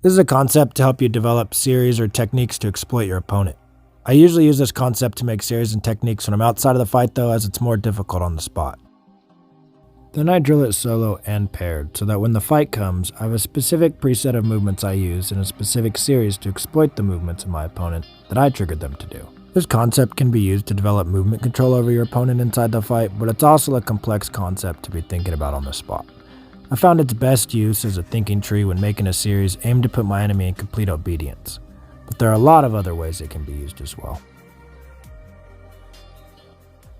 This is a concept to help you develop series or techniques to exploit your opponent. I usually use this concept to make series and techniques when I'm outside of the fight though, as it's more difficult on the spot. Then I drill it solo and paired, so that when the fight comes, I have a specific preset of movements I use and a specific series to exploit the movements of my opponent that I triggered them to do. This concept can be used to develop movement control over your opponent inside the fight, but it's also a complex concept to be thinking about on the spot. I found its best use as a thinking tree when making a series aimed to put my enemy in complete obedience, but there are a lot of other ways it can be used as well.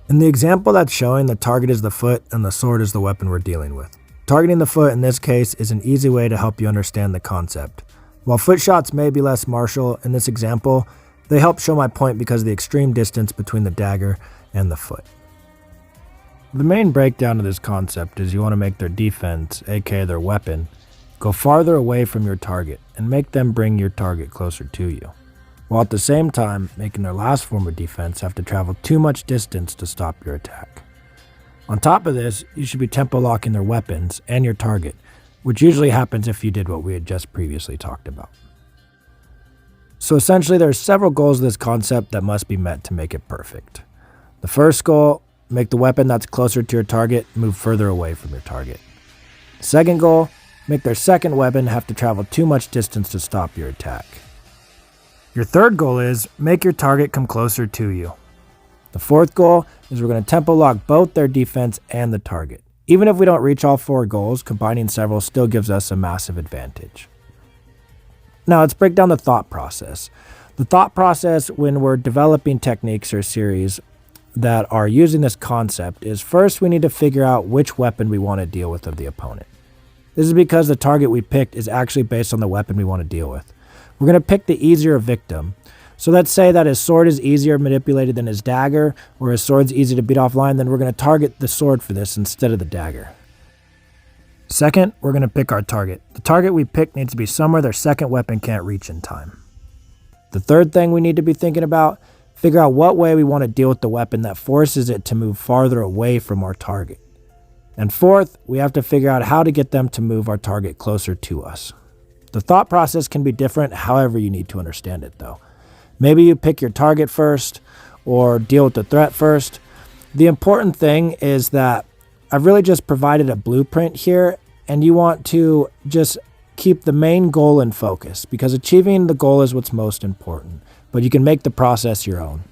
In the example that's showing, the target is the foot and the sword is the weapon we're dealing with. Targeting the foot in this case is an easy way to help you understand the concept. While foot shots may be less martial in this example, they help show my point because of the extreme distance between the dagger and the foot. The main breakdown of this concept is you want to make their defense, aka their weapon, go farther away from your target and make them bring your target closer to you, while at the same time making their last form of defense have to travel too much distance to stop your attack. On top of this, you should be tempo locking their weapons and your target, which usually happens if you did what we had just previously talked about. So essentially there are several goals of this concept that must be met to make it perfect. The first goal, make the weapon that's closer to your target move further away from your target. The second goal, make their second weapon have to travel too much distance to stop your attack. Your third goal is make your target come closer to you. The fourth goal is we're going to tempo lock both their defense and the target. Even if we don't reach all four goals, combining several still gives us a massive advantage. Now let's break down the thought process. The thought process when we're developing techniques or series that are using this concept is first we need to figure out which weapon we want to deal with of the opponent. This is because the target we picked is actually based on the weapon we want to deal with. We're going to pick the easier victim. So let's say that his sword is easier manipulated than his dagger, or his sword's easy to beat offline, then we're going to target the sword for this instead of the dagger. Second, we're going to pick our target. The target we pick needs to be somewhere their second weapon can't reach in time. The third thing we need to be thinking about, figure out what way we want to deal with the weapon that forces it to move farther away from our target. And fourth, we have to figure out how to get them to move our target closer to us. The thought process can be different however you need to understand it though. Maybe you pick your target first or deal with the threat first. The important thing is that I've really just provided a blueprint here and you want to just keep the main goal in focus because achieving the goal is what's most important, but you can make the process your own.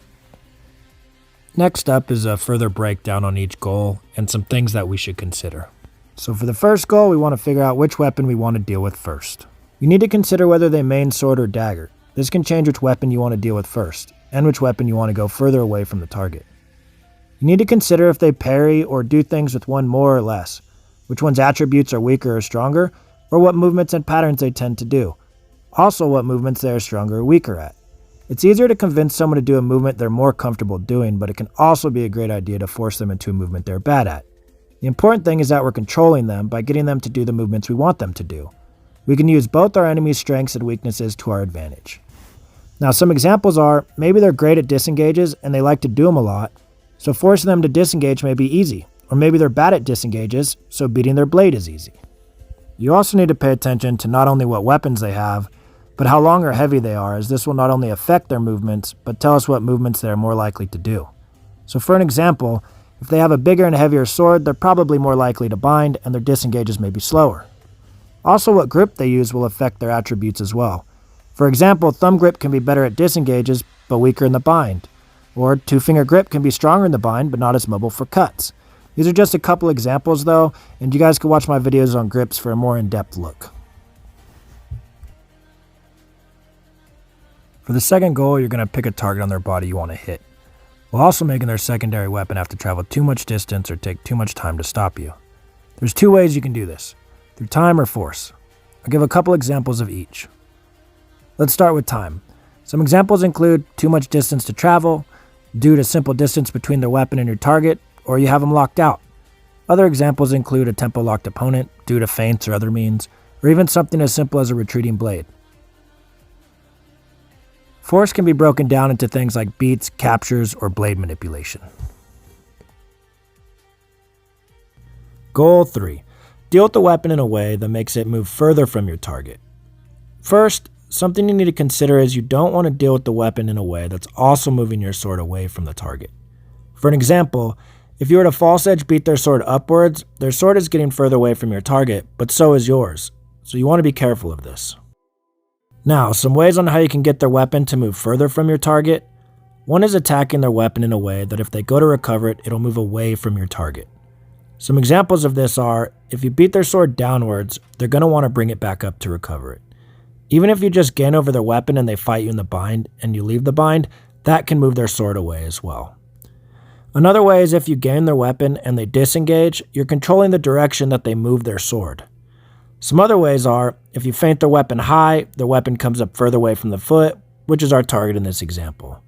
Next up is a further breakdown on each goal and some things that we should consider. So for the first goal, we want to figure out which weapon we want to deal with first. You need to consider whether they main sword or dagger. This can change which weapon you want to deal with first, and which weapon you want to go further away from the target. You need to consider if they parry or do things with one more or less, which one's attributes are weaker or stronger, or what movements and patterns they tend to do. Also what movements they are stronger or weaker at. It's easier to convince someone to do a movement they're more comfortable doing, but it can also be a great idea to force them into a movement they're bad at. The important thing is that we're controlling them by getting them to do the movements we want them to do. We can use both our enemy's strengths and weaknesses to our advantage. Now some examples are, maybe they're great at disengages and they like to do them a lot, so forcing them to disengage may be easy. Or maybe they're bad at disengages, so beating their blade is easy. You also need to pay attention to not only what weapons they have, but how long or heavy they are, as this will not only affect their movements, but tell us what movements they are more likely to do. So for an example, if they have a bigger and heavier sword, they're probably more likely to bind and their disengages may be slower. Also, what grip they use will affect their attributes as well. For example, thumb grip can be better at disengages, but weaker in the bind. Or two-finger grip can be stronger in the bind, but not as mobile for cuts. These are just a couple examples though, and you guys can watch my videos on grips for a more in-depth look. For the second goal, you're going to pick a target on their body you want to hit, while also making their secondary weapon have to travel too much distance or take too much time to stop you. There's two ways you can do this. Through time or force. I'll give a couple examples of each. Let's start with time. Some examples include too much distance to travel, due to simple distance between their weapon and your target, or you have them locked out. Other examples include a tempo locked opponent, due to feints or other means, or even something as simple as a retreating blade. Force can be broken down into things like beats, captures, or blade manipulation. Goal 3. Deal with the weapon in a way that makes it move further from your target. First, something you need to consider is you don't want to deal with the weapon in a way that's also moving your sword away from the target. For an example, if you were to false edge beat their sword upwards, their sword is getting further away from your target, but so is yours, so you want to be careful of this. Now, some ways on how you can get their weapon to move further from your target. One is attacking their weapon in a way that if they go to recover it, it'll move away from your target. Some examples of this are, if you beat their sword downwards, they're going to want to bring it back up to recover it. Even if you just gain over their weapon and they fight you in the bind and you leave the bind, that can move their sword away as well. Another way is if you gain their weapon and they disengage, you're controlling the direction that they move their sword. Some other ways are, if you feint their weapon high, their weapon comes up further away from the foot, which is our target in this example.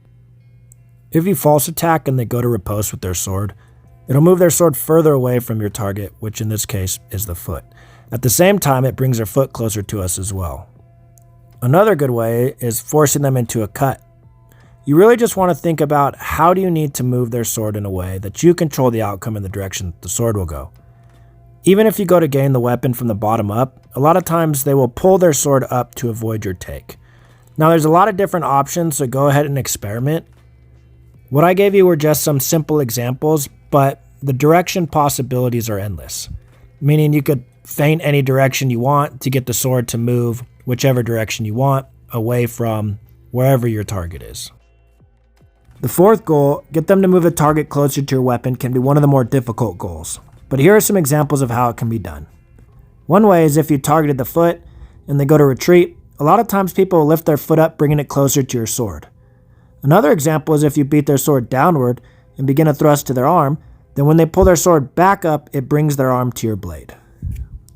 If you false attack and they go to riposte with their sword, it'll move their sword further away from your target, which in this case is the foot. At the same time, it brings their foot closer to us as well. Another good way is forcing them into a cut. You really just want to think about how do you need to move their sword in a way that you control the outcome in the direction the sword will go. Even if you go to gain the weapon from the bottom up, a lot of times they will pull their sword up to avoid your take. Now there's a lot of different options, so go ahead and experiment. What I gave you were just some simple examples, but the direction possibilities are endless. Meaning you could feint any direction you want to get the sword to move whichever direction you want away from wherever your target is. The fourth goal, get them to move the target closer to your weapon, can be one of the more difficult goals. But here are some examples of how it can be done. One way is if you targeted the foot and they go to retreat, a lot of times people will lift their foot up, bringing it closer to your sword. Another example is if you beat their sword downward and begin a thrust to their arm, then when they pull their sword back up, it brings their arm to your blade.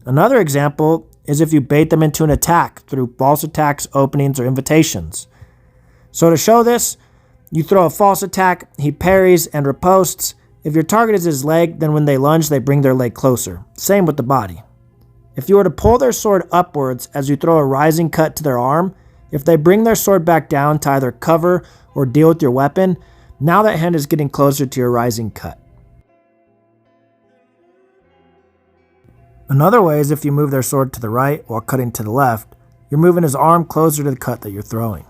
Another example is if you bait them into an attack through false attacks, openings, or invitations. So to show this, you throw a false attack, he parries and ripostes. If your target is his leg, then when they lunge, they bring their leg closer. Same with the body. If you were to pull their sword upwards as you throw a rising cut to their arm, if they bring their sword back down to either cover or deal with your weapon, now that hand is getting closer to your rising cut. Another way is if you move their sword to the right while cutting to the left, you're moving his arm closer to the cut that you're throwing.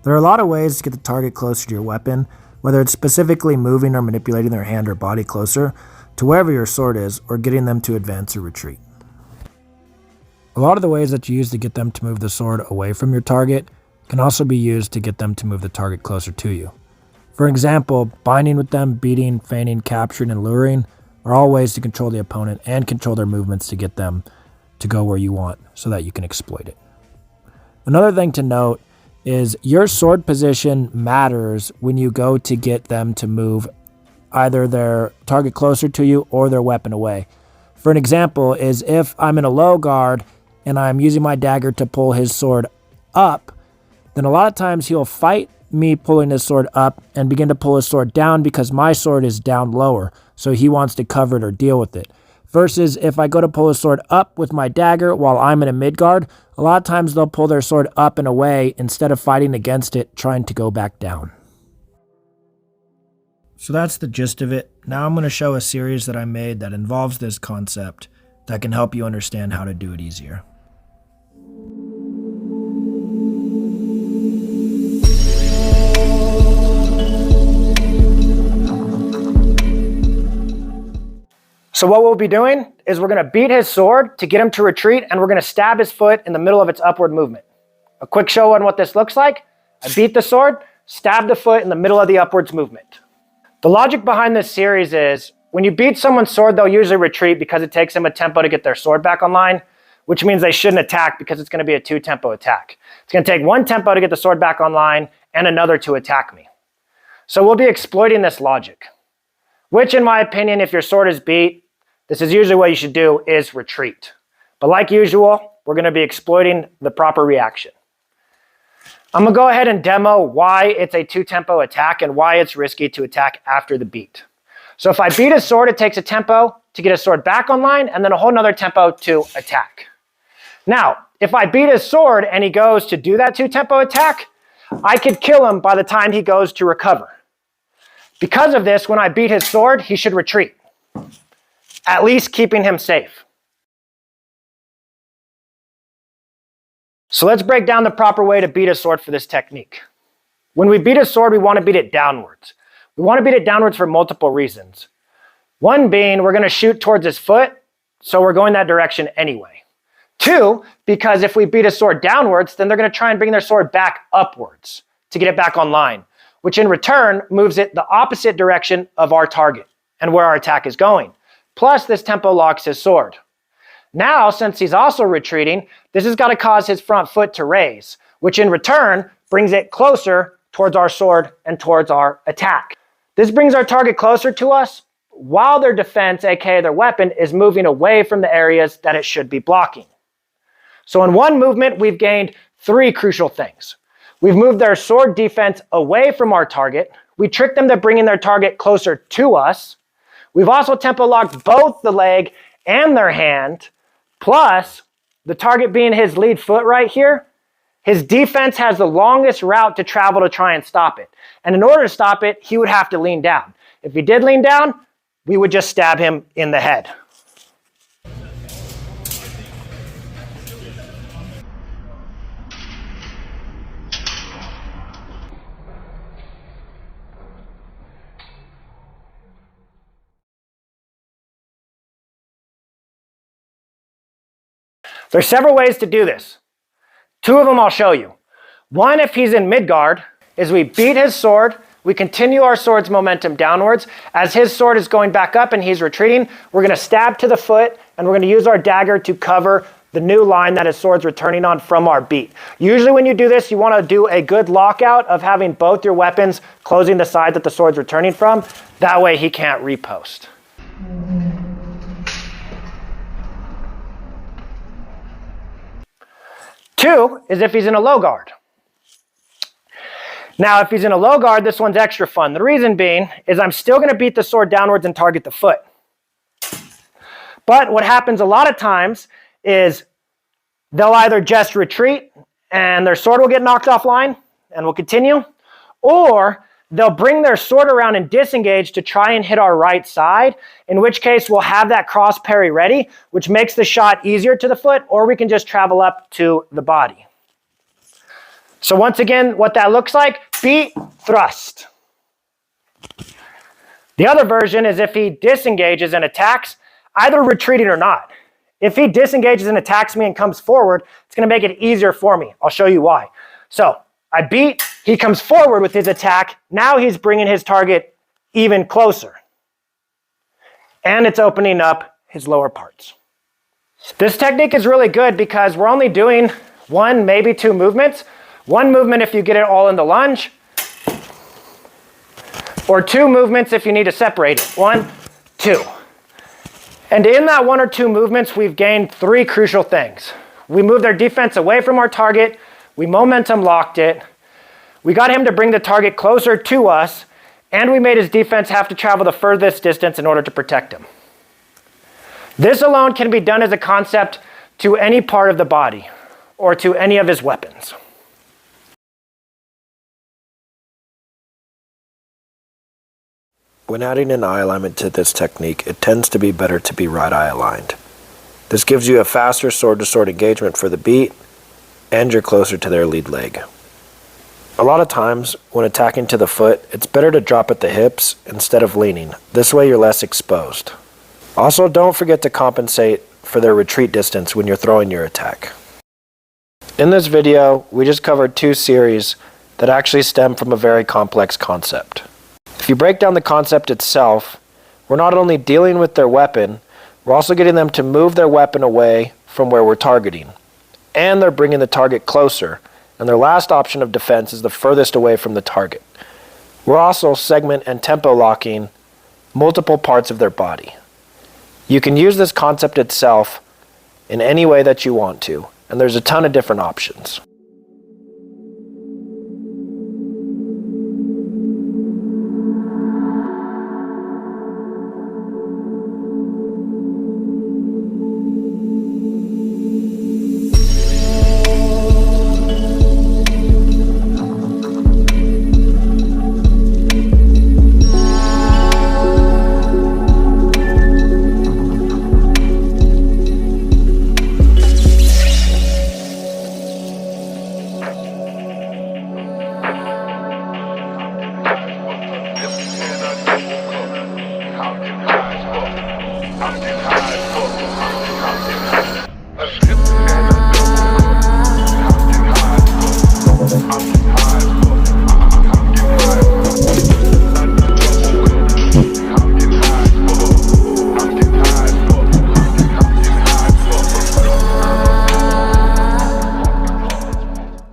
There are a lot of ways to get the target closer to your weapon, whether it's specifically moving or manipulating their hand or body closer to wherever your sword is, or getting them to advance or retreat. A lot of the ways that you use to get them to move the sword away from your target can also be used to get them to move the target closer to you. For example, binding with them, beating, feigning, capturing, and luring are all ways to control the opponent and control their movements to get them to go where you want so that you can exploit it. Another thing to note is your sword position matters when you go to get them to move either their target closer to you or their weapon away. For an example is if I'm in a low guard and I'm using my dagger to pull his sword up, then a lot of times he'll fight me pulling his sword up and begin to pull his sword down because my sword is down lower, so he wants to cover it or deal with it. Versus if I go to pull his sword up with my dagger while I'm in a mid guard, a lot of times they'll pull their sword up and away instead of fighting against it, trying to go back down. So that's the gist of it. Now I'm going to show a series that I made that involves this concept that can help you understand how to do it easier. So what we'll be doing is we're going to beat his sword to get him to retreat, and we're going to stab his foot in the middle of its upward movement. A quick show on what this looks like. I beat the sword, stab the foot in the middle of the upwards movement. The logic behind this series is when you beat someone's sword, they'll usually retreat because it takes them a tempo to get their sword back online, which means they shouldn't attack because it's going to be a 2-tempo attack. It's going to take 1 tempo to get the sword back online and another to attack me. So we'll be exploiting this logic, which in my opinion, if your sword is beat, this is usually what you should do is retreat. But like usual, we're going to be exploiting the proper reaction. I'm going to go ahead and demo why it's a 2-tempo attack and why it's risky to attack after the beat. So if I beat a sword, it takes a tempo to get a sword back online and then a whole nother tempo to attack. Now, if I beat his sword and he goes to do that 2-tempo attack, I could kill him by the time he goes to recover. Because of this, when I beat his sword, he should retreat, at least keeping him safe. So let's break down the proper way to beat a sword for this technique. When we beat a sword, we want to beat it downwards. We want to beat it downwards for multiple reasons. One being, we're going to shoot towards his foot, so we're going that direction anyway. Two, because if we beat a sword downwards, then they're going to try and bring their sword back upwards to get it back online, which in return moves it the opposite direction of our target and where our attack is going. Plus, this tempo locks his sword. Now, since he's also retreating, this has got to cause his front foot to raise, which in return brings it closer towards our sword and towards our attack. This brings our target closer to us while their defense, aka their weapon, is moving away from the areas that it should be blocking. So in one movement, we've gained three crucial things. We've moved their sword defense away from our target. We tricked them to bringing their target closer to us. We've also tempo locked both the leg and their hand. Plus, the target being his lead foot right here, his defense has the longest route to travel to try and stop it. And in order to stop it, he would have to lean down. If he did lean down, we would just stab him in the head. There's several ways to do this. Two of them I'll show you. One, if he's in mid-guard, is we beat his sword, we continue our sword's momentum downwards. As his sword is going back up and he's retreating, we're going to stab to the foot and we're going to use our dagger to cover the new line that his sword's returning on from our beat. Usually when you do this, you want to do a good lockout of having both your weapons closing the side that the sword's returning from. That way he can't repost. Two is if he's in a low guard. Now, if he's in a low guard, this one's extra fun. The reason being is I'm still going to beat the sword downwards and target the foot. But what happens a lot of times is they'll either just retreat and their sword will get knocked offline and will continue, or they'll bring their sword around and disengage to try and hit our right side, in which case we'll have that cross parry ready, which makes the shot easier to the foot, or we can just travel up to the body. So once again, what that looks like, beat, thrust. The other version is if he disengages and attacks, either retreating or not. If he disengages and attacks me and comes forward, it's going to make it easier for me. I'll show you why. So I beat, he comes forward with his attack. Now he's bringing his target even closer. And it's opening up his lower parts. This technique is really good because we're only doing one, maybe two movements. One movement if you get it all in the lunge, or two movements if you need to separate it. One, two. And in that one or two movements, we've gained three crucial things. We moved their defense away from our target, we momentum locked it, we got him to bring the target closer to us, and we made his defense have to travel the furthest distance in order to protect him. This alone can be done as a concept to any part of the body or to any of his weapons. When adding an eye alignment to this technique, it tends to be better to be right eye aligned. This gives you a faster sword-to-sword engagement for the beat, and you're closer to their lead leg. A lot of times, when attacking to the foot, it's better to drop at the hips instead of leaning. This way you're less exposed. Also, don't forget to compensate for their retreat distance when you're throwing your attack. In this video, we just covered two series that actually stem from a very complex concept. If you break down the concept itself, we're not only dealing with their weapon, we're also getting them to move their weapon away from where we're targeting. And they're bringing the target closer, and their last option of defense is the furthest away from the target. We're also segment and tempo locking multiple parts of their body. You can use this concept itself in any way that you want to, and there's a ton of different options.